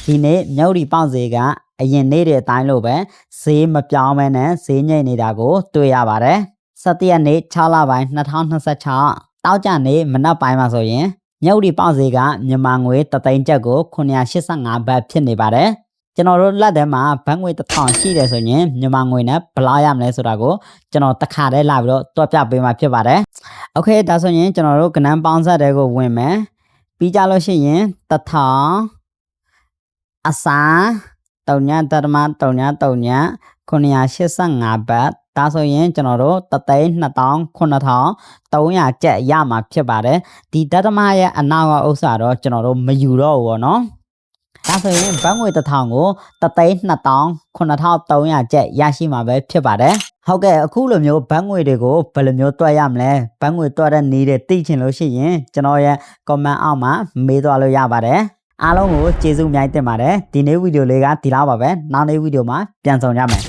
ဒီနေ့မြုပ်ဒီပေါက်ဈေးကအရင်နေ့တွေအတိုင်းလို့ပဲဈေးမပြောင်းမဲနဲ့ဈေးငိမ့်နေတာကိုတွေ့ရပါတယ်17ရက်နေ့6လပိုင်း2026တောက်ကြနေ့မနက်ပိုင်းမှာဆိုရင်မြုပ်ဒီပေါက်ဈေးကမြန်မာငွေ3သိန်းကျပ်ကို985ဘတ်ဖြစ်နေပါတယ်ကျွန်တော်တို့လက်ထဲမှာဘတ်ငွေ1000ရှိတယ်ဆိုရင်မြန်မာငွေနဲ့ဘယ်လောက်ရမလဲဆိုတာကိုကျွန်တော်တစ်ခါတည်းလာပြီးတော့တွက်ပြပေးမှာဖြစ်ပါတယ်โอเคဒါဆိုရင်ကျွန်တော်တို့ကနန်းပေါင်းဆက်တွေကိုဝင်မယ်ပြီးကြလို့ရှိရင်1000အစား3.3.3.985ဘတ်ဒါဆိုရင်ကျွန်တော်တို့329,300ကျပ်ရမှာဖြစ်ပါတယ်ဒီဒသမရဲ့အနောက်ကဥစ္စာတော့ကျွန်တော်တို့မယူတော့ဘူးပေါ့နော်ဒါဆိုရင်ဘတ်ငွေ1000ကို329,300ကျပ်ရရှိမှာပဲဖြစ်ပါတယ်ဟုတ်ကဲ့အခုလိုမျိုးဘတ်ငွေတွေကိုဘယ်လိုမျိုးတွက်ရမလဲဘတ်ငွေတွက်တဲ့နည်းတွေသိချင်လို့ရှိရင်ကျွန်တော်ရဲ့ comment အောက်မှာမေးသွားလို့ရပါတယ်အားလုံးကိုကျေးဇူးအများကြီးတင်ပါတယ်ဒီနေ့ဗီဒီယိုလေးကဒီလောက်ပါပဲနောက်နေ့ဗီဒီယိုမှာပြန်ဆောင်ကြမယ်